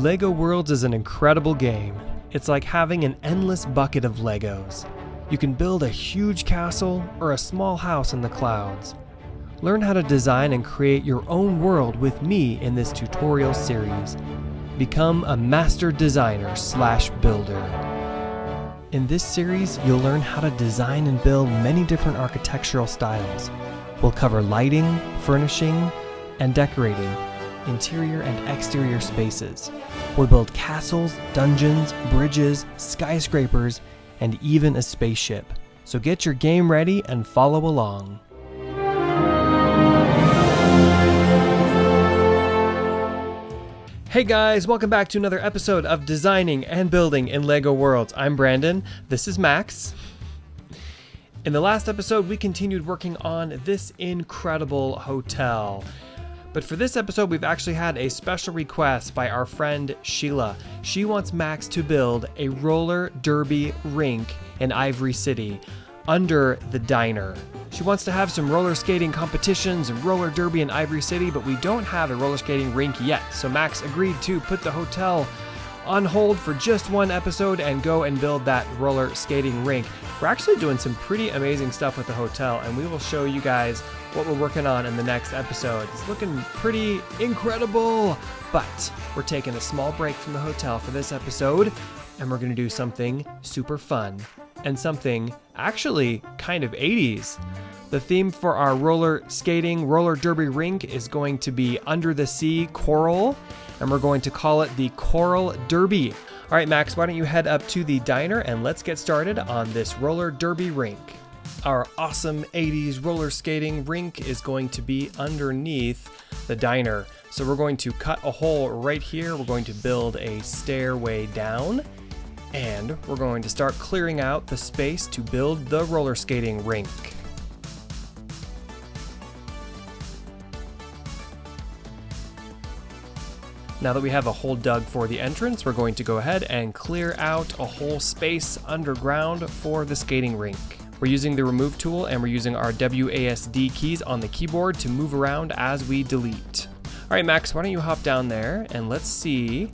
LEGO Worlds is an incredible game. It's like having an endless bucket of Legos. You can build a huge castle or a small house in the clouds. Learn how to design and create your own world with me in this tutorial series. Become a master designer/builder. In this series, you'll learn how to design and build many different architectural styles. We'll cover lighting, furnishing, and decorating, interior and exterior spaces. We'll build castles, dungeons, bridges, skyscrapers, and even a spaceship. So get your game ready and follow along. Hey guys, welcome back to another episode of Designing and Building in LEGO Worlds. I'm Brandon, this is Max. In the last episode, we continued working on this incredible hotel. But for this episode, we've actually had a special request by our friend Sheila. She wants Max to build a roller derby rink in Ivory City under the diner. She wants to have some roller skating competitions and roller derby in Ivory City, but we don't have a roller skating rink yet. So Max agreed to put the hotel on hold for just one episode and go and build that roller skating rink. We're actually doing some pretty amazing stuff with the hotel, and we will show you guys what we're working on in the next episode. It's looking pretty incredible, but we're taking a small break from the hotel for this episode, and we're gonna do something super fun and something actually kind of 80s. The theme for our roller skating, roller derby rink is going to be Under the Sea Coral, and we're going to call it the Coral Derby. All right, Max, why don't you head up to the diner and let's get started on this roller derby rink. Our awesome 80s roller skating rink is going to be underneath the diner. So we're going to cut a hole right here. We're going to build a stairway down, and we're going to start clearing out the space to build the roller skating rink. Now that we have a hole dug for the entrance, we're going to go ahead and clear out a whole space underground for the skating rink. We're using the remove tool, and we're using our WASD keys on the keyboard to move around as we delete. All right, Max, why don't you hop down there and let's see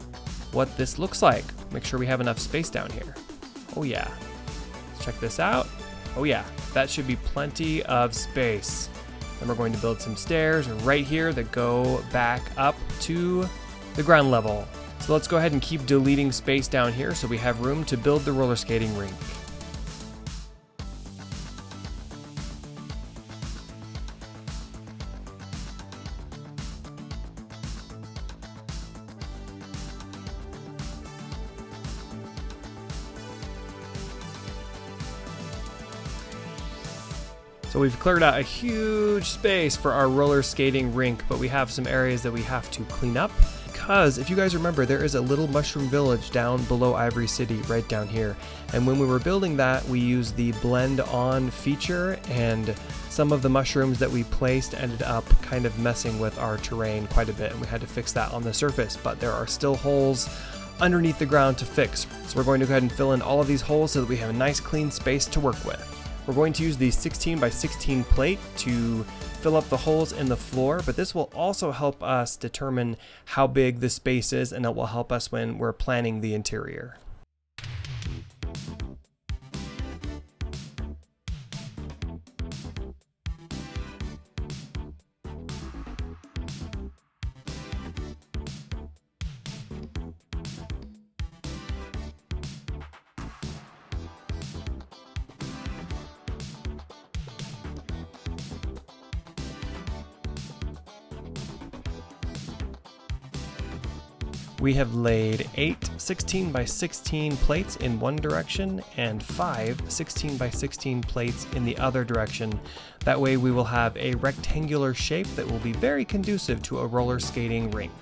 what this looks like. Make sure we have enough space down here. Oh yeah, let's check this out. Oh yeah, that should be plenty of space. And we're going to build some stairs right here that go back up to the ground level. So let's go ahead and keep deleting space down here so we have room to build the roller skating rink. So we've cleared out a huge space for our roller skating rink, but we have some areas that we have to clean up because if you guys remember, there is a little mushroom village down below Ivory City right down here. And when we were building that, we used the blend on feature, and some of the mushrooms that we placed ended up kind of messing with our terrain quite a bit, and we had to fix that on the surface, but there are still holes underneath the ground to fix. So we're going to go ahead and fill in all of these holes so that we have a nice clean space to work with. We're going to use the 16 by 16 plate to fill up the holes in the floor, but this will also help us determine how big the space is, and it will help us when we're planning the interior. We have laid 8 16 by 16 plates in one direction and 5 16 by 16 plates in the other direction. That way we will have a rectangular shape that will be very conducive to a roller skating rink.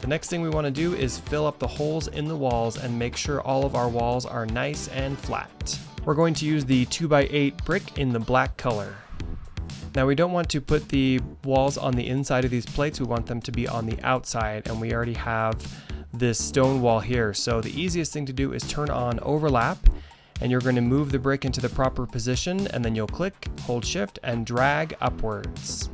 The next thing we want to do is fill up the holes in the walls and make sure all of our walls are nice and flat. We're going to use the 2x8 brick in the black color. Now we don't want to put the walls on the inside of these plates, we want them to be on the outside, and we already have this stone wall here. So the easiest thing to do is turn on overlap, and you're going to move the brick into the proper position, and then you'll click, hold shift, and drag upwards.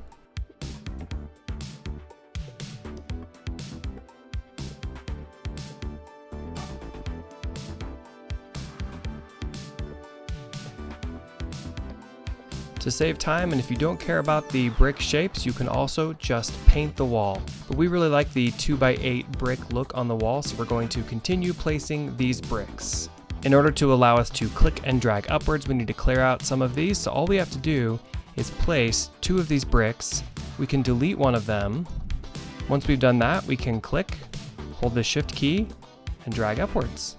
To save time, and if you don't care about the brick shapes, you can also just paint the wall. But we really like the 2x8 brick look on the wall, so we're going to continue placing these bricks. In order to allow us to click and drag upwards, we need to clear out some of these, so all we have to do is place 2 of these bricks. We can delete one of them. Once we've done that, we can click, hold the shift key, and drag upwards.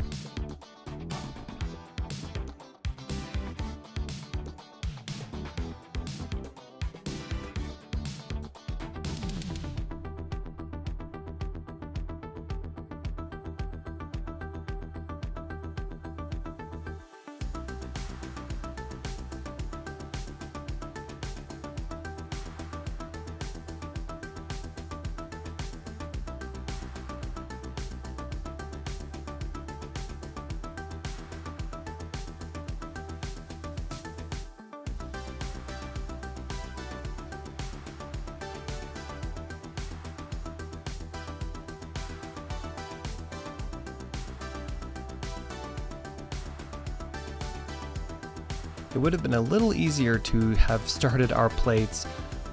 It would have been a little easier to have started our plates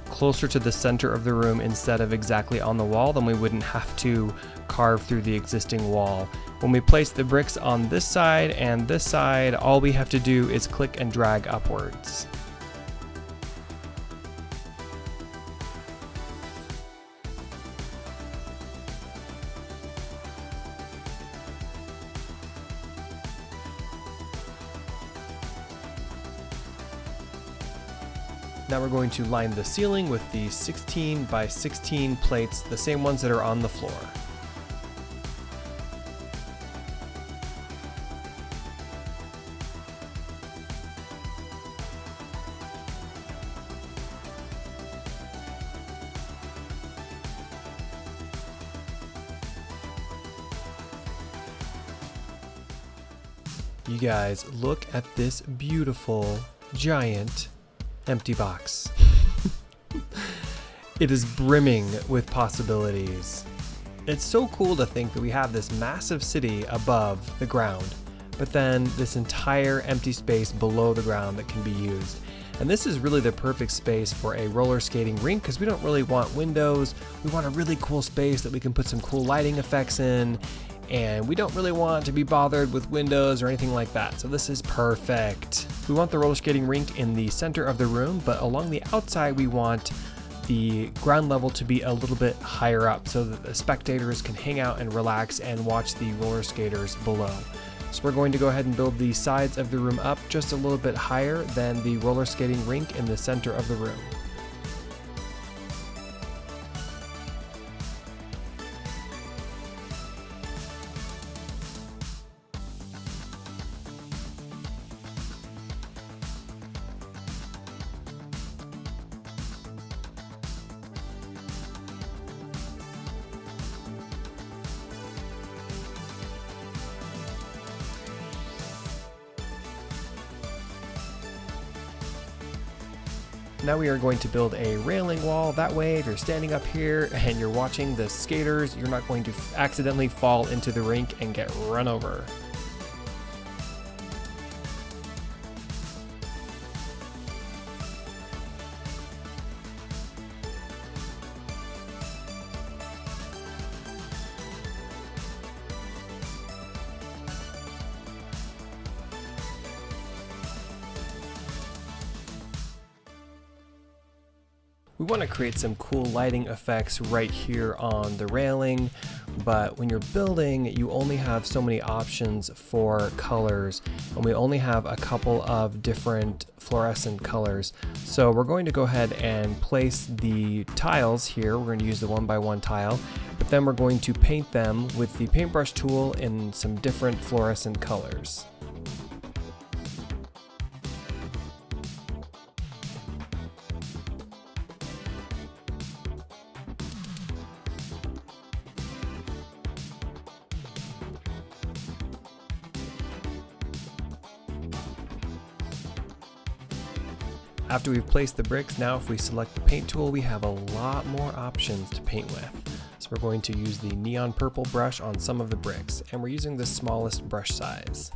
closer to the center of the room instead of exactly on the wall, then we wouldn't have to carve through the existing wall. When we place the bricks on this side and this side, all we have to do is click and drag upwards. Now we're going to line the ceiling with the 16 by 16 plates, the same ones that are on the floor. You guys, look at this beautiful, giant empty box. It is brimming with possibilities. It's so cool to think that we have this massive city above the ground, but then this entire empty space below the ground that can be used. And this is really the perfect space for a roller skating rink because we don't really want windows. We want a really cool space that we can put some cool lighting effects in, and we don't really want to be bothered with windows or anything like that. So this is perfect. We want the roller skating rink in the center of the room, but along the outside we want the ground level to be a little bit higher up so that the spectators can hang out and relax and watch the roller skaters below. So we're going to go ahead and build the sides of the room up just a little bit higher than the roller skating rink in the center of the room. Now we are going to build a railing wall. That way, if you're standing up here and you're watching the skaters, you're not going to accidentally fall into the rink and get run over. We want to create some cool lighting effects right here on the railing, but when you're building, you only have so many options for colors, and we only have a couple of different fluorescent colors. So we're going to go ahead and place the tiles here. We're going to use the 1x1 tile, but then we're going to paint them with the paintbrush tool in some different fluorescent colors. After we've placed the bricks, now if we select the paint tool, we have a lot more options to paint with. So we're going to use the neon purple brush on some of the bricks, and we're using the smallest brush size.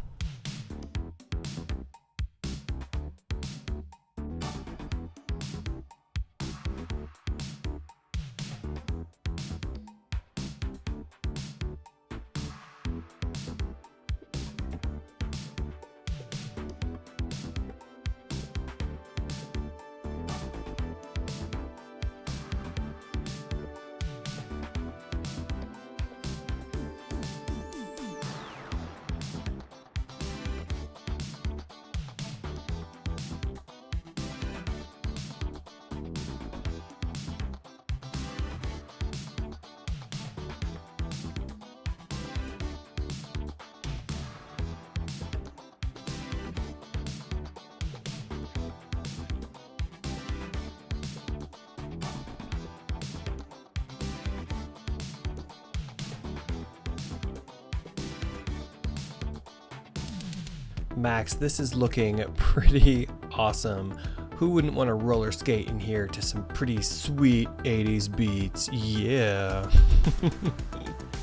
Max, this is looking pretty awesome. Who wouldn't want to roller skate in here to some pretty sweet 80s beats? Yeah.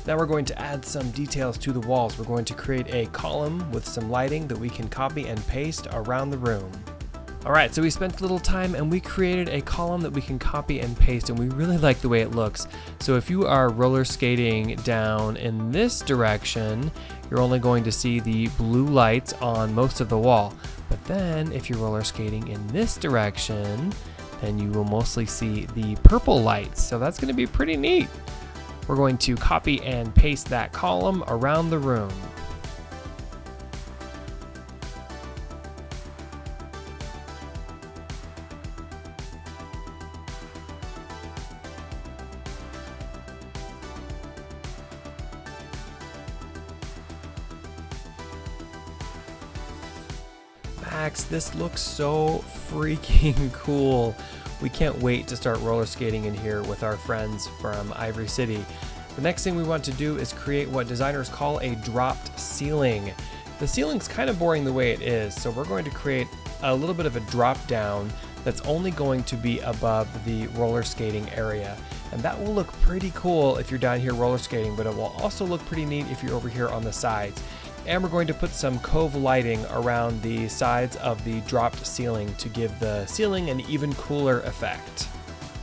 Now we're going to add some details to the walls. We're going to create a column with some lighting that we can copy and paste around the room. Alright, so we spent a little time and we created a column that we can copy and paste, and we really like the way it looks. So if you are roller skating down in this direction, you're only going to see the blue lights on most of the wall. But then if you're roller skating in this direction, then you will mostly see the purple lights. So that's going to be pretty neat. We're going to copy and paste that column around the room. Max, this looks so freaking cool. We can't wait to start roller skating in here with our friends from Ivory City. The next thing we want to do is create what designers call a dropped ceiling. The ceiling's kind of boring the way it is, so we're going to create a little bit of a drop down that's only going to be above the roller skating area. And that will look pretty cool if you're down here roller skating, but it will also look pretty neat if you're over here on the sides. And we're going to put some cove lighting around the sides of the dropped ceiling to give the ceiling an even cooler effect.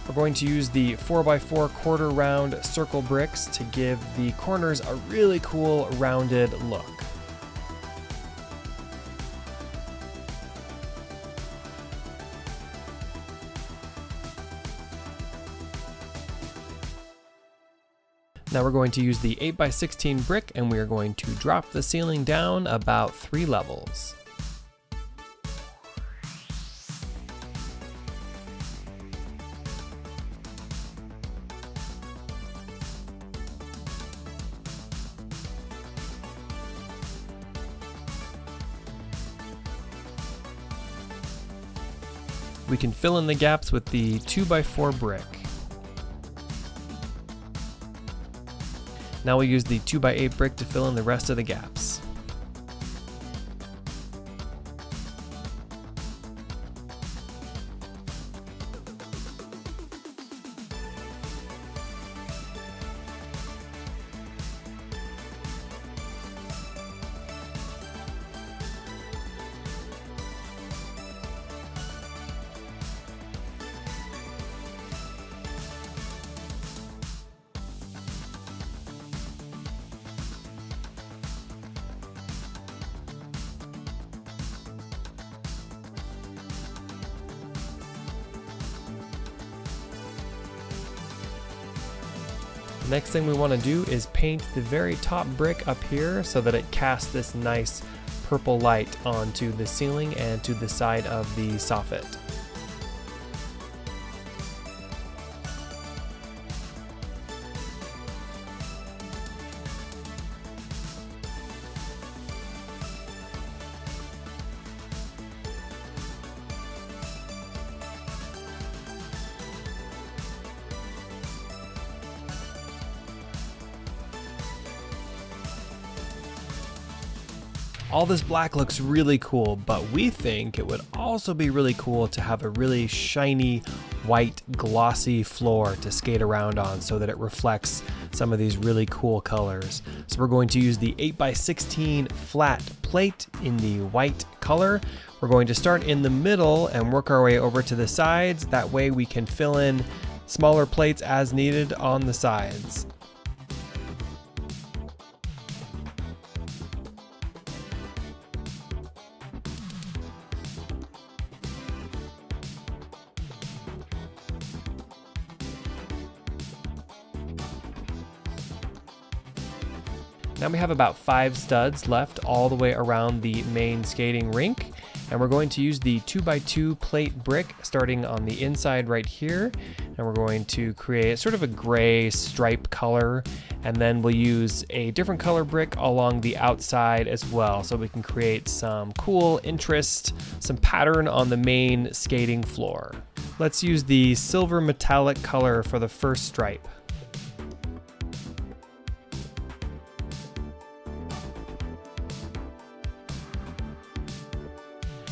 We're going to use the 4x4 quarter round circle bricks to give the corners a really cool rounded look. Now we're going to use the 8x16 brick, and we are going to drop the ceiling down about 3 levels. We can fill in the gaps with the 2x4 brick. Now we'll use the 2x8 brick to fill in the rest of the gaps. Next thing we want to do is paint the very top brick up here so that it casts this nice purple light onto the ceiling and to the side of the soffit. All this black looks really cool, but we think it would also be really cool to have a really shiny, white, glossy floor to skate around on so that it reflects some of these really cool colors. So we're going to use the 8x16 flat plate in the white color. We're going to start in the middle and work our way over to the sides. That way we can fill in smaller plates as needed on the sides. Now we have about 5 studs left all the way around the main skating rink, and we're going to use the 2x2 plate brick starting on the inside right here, and we're going to create sort of a gray stripe color, and then we'll use a different color brick along the outside as well so we can create some cool interest, some pattern on the main skating floor. Let's use the silver metallic color for the first stripe.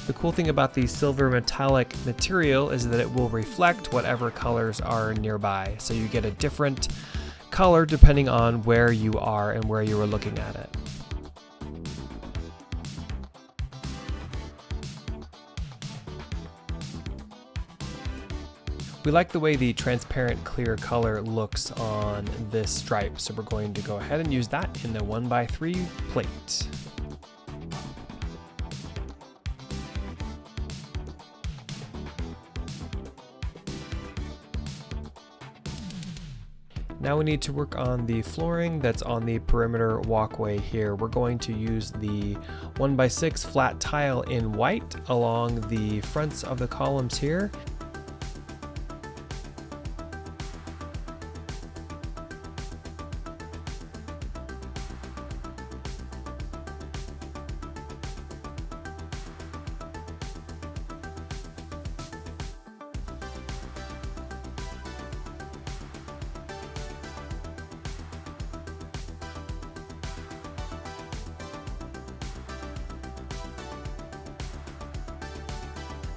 The cool thing about the silver metallic material is that it will reflect whatever colors are nearby. So you get a different color depending on where you are and where you are looking at it. We like the way the transparent clear color looks on this stripe, so we're going to go ahead and use that in the 1x3 plate. Now we need to work on the flooring that's on the perimeter walkway here. We're going to use the 1x6 flat tile in white along the fronts of the columns here.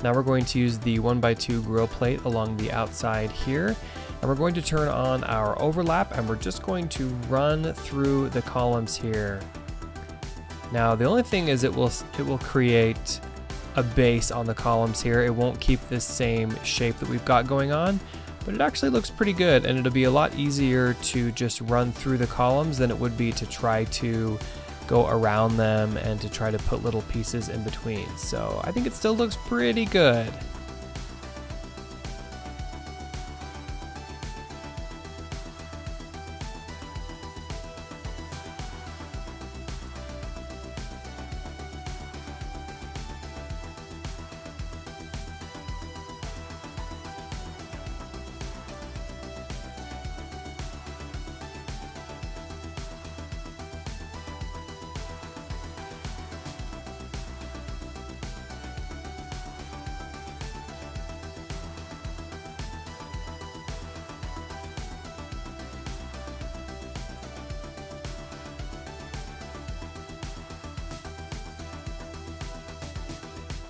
Now we're going to use the 1x2 grill plate along the outside here, and we're going to turn on our overlap, and we're just going to run through the columns here. Now the only thing is it will create a base on the columns here. It won't keep this same shape that we've got going on, but it actually looks pretty good, and it'll be a lot easier to just run through the columns than it would be to try to go around them and to try to put little pieces in between. So I think it still looks pretty good.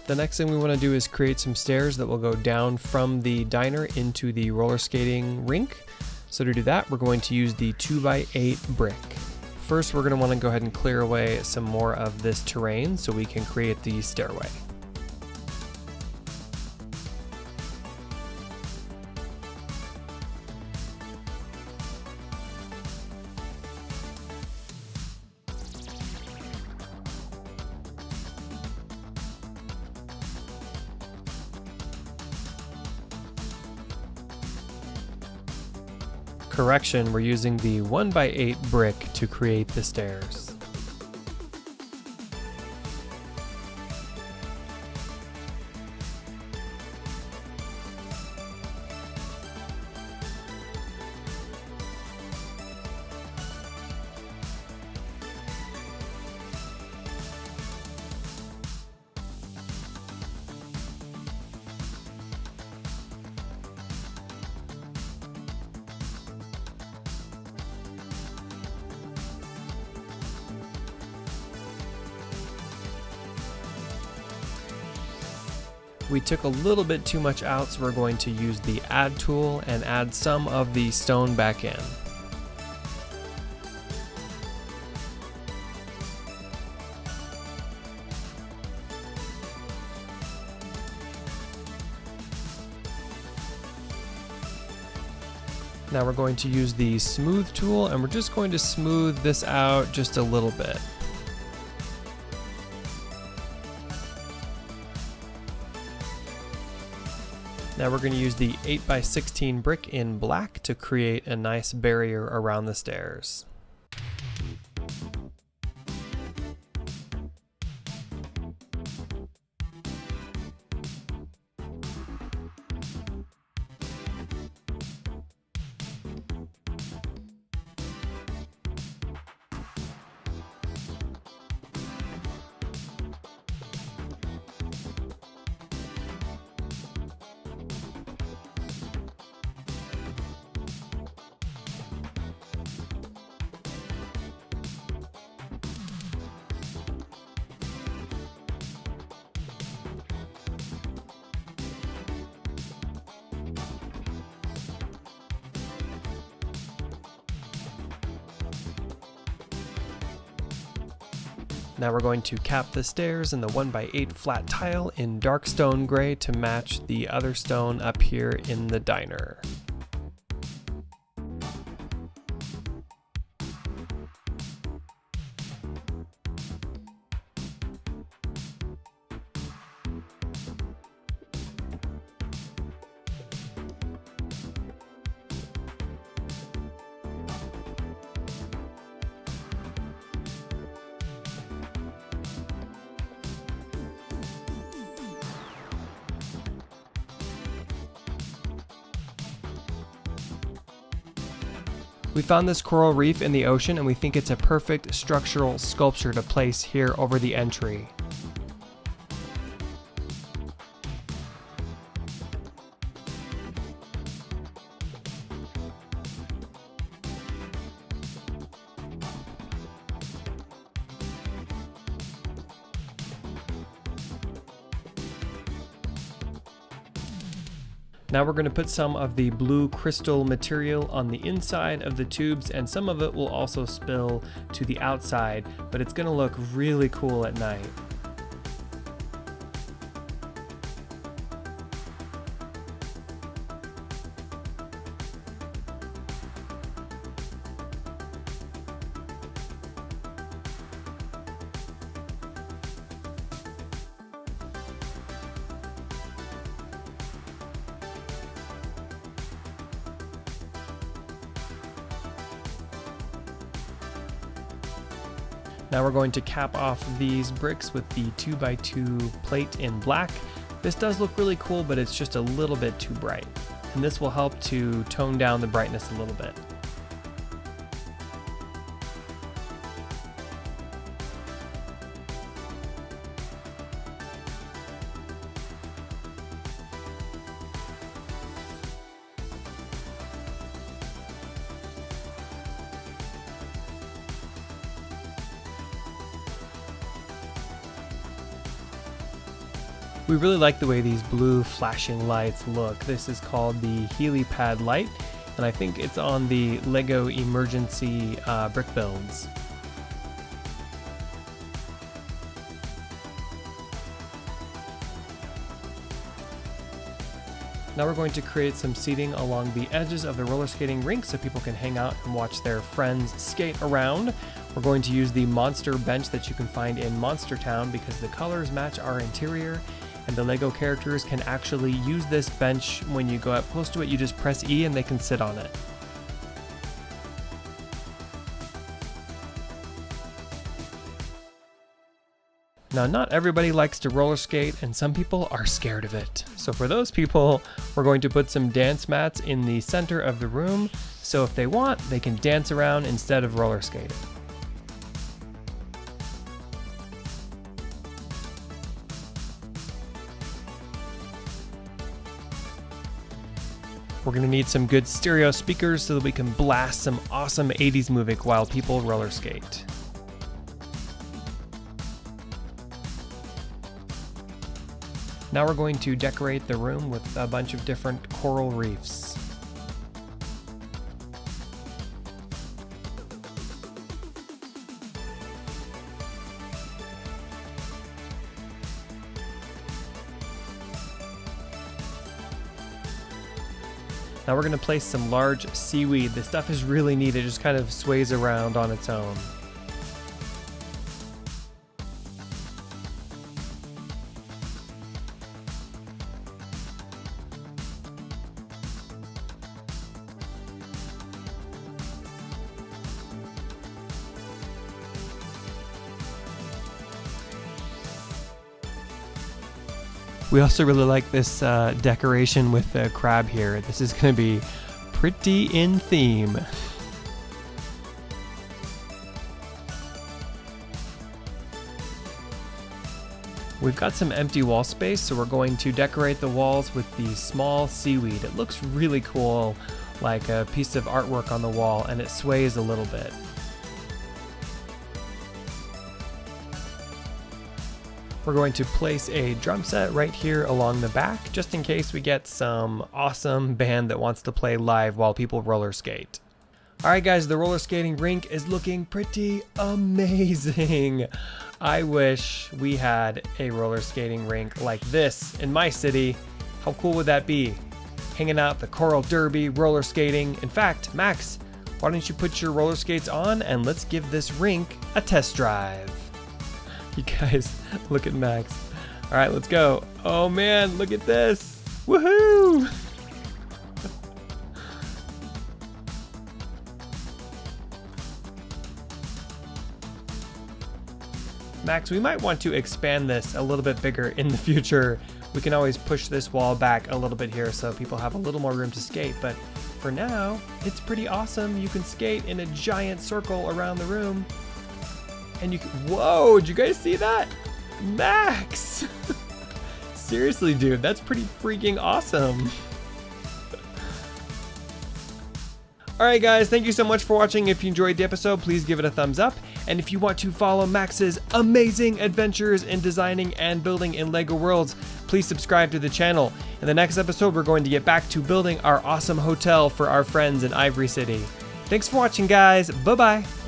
The next thing we want to do is create some stairs that will go down from the diner into the roller skating rink. So to do that, we're going to use the 2x8 brick. First, we're going to want to go ahead and clear away some more of this terrain so we can create the stairway. Correction, we're using the 1x8 brick to create the stairs. We took a little bit too much out, so we're going to use the add tool and add some of the stone back in. Now we're going to use the smooth tool, and we're just going to smooth this out just a little bit. Now we're going to use the 8x16 brick in black to create a nice barrier around the stairs. Now we're going to cap the stairs in the 1x8 flat tile in dark stone gray to match the other stone up here in the diner. We found this coral reef in the ocean and we think it's a perfect structural sculpture to place here over the entry. Now we're going to put some of the blue crystal material on the inside of the tubes, and some of it will also spill to the outside, but it's going to look really cool at night. Now we're going to cap off these bricks with the 2x2 plate in black. This does look really cool, but it's just a little bit too bright. And this will help to tone down the brightness a little bit. We really like the way these blue flashing lights look. This is called the Healy Pad Light, and I think it's on the Lego emergency brick builds. Now we're going to create some seating along the edges of the roller skating rink so people can hang out and watch their friends skate around. We're going to use the monster bench that you can find in Monster Town because the colors match our interior, and the Lego characters can actually use this bench. When you go up close to it, you just press E and they can sit on it. Now, not everybody likes to roller skate, and some people are scared of it. So for those people, we're going to put some dance mats in the center of the room, so if they want, they can dance around instead of roller skating. We're going to need some good stereo speakers so that we can blast some awesome 80s music while people roller skate. Now we're going to decorate the room with a bunch of different coral reefs. Now we're going to place some large seaweed. This stuff is really neat. It just kind of sways around on its own. We also really like this decoration with the crab here. This is going to be pretty in theme. We've got some empty wall space, so we're going to decorate the walls with the small seaweed. It looks really cool, like a piece of artwork on the wall, and it sways a little bit. We're going to place a drum set right here along the back, just in case we get some awesome band that wants to play live while people roller skate. All right, guys, the roller skating rink is looking pretty amazing. I wish we had a roller skating rink like this in my city. How cool would that be? Hanging out the Coral Derby, roller skating. In fact, Max, why don't you put your roller skates on and let's give this rink a test drive. You guys, look at Max. All right, let's go. Oh man, look at this. Woohoo! Max, we might want to expand this a little bit bigger in the future. We can always push this wall back a little bit here so people have a little more room to skate, but for now, it's pretty awesome. You can skate in a giant circle around the room. And you can, whoa, did you guys see that? Max! Seriously, dude, that's pretty freaking awesome. Alright guys, thank you so much for watching. If you enjoyed the episode, please give it a thumbs up. And if you want to follow Max's amazing adventures in designing and building in LEGO Worlds, please subscribe to the channel. In the next episode, we're going to get back to building our awesome hotel for our friends in Ivory City. Thanks for watching, guys. Bye-bye.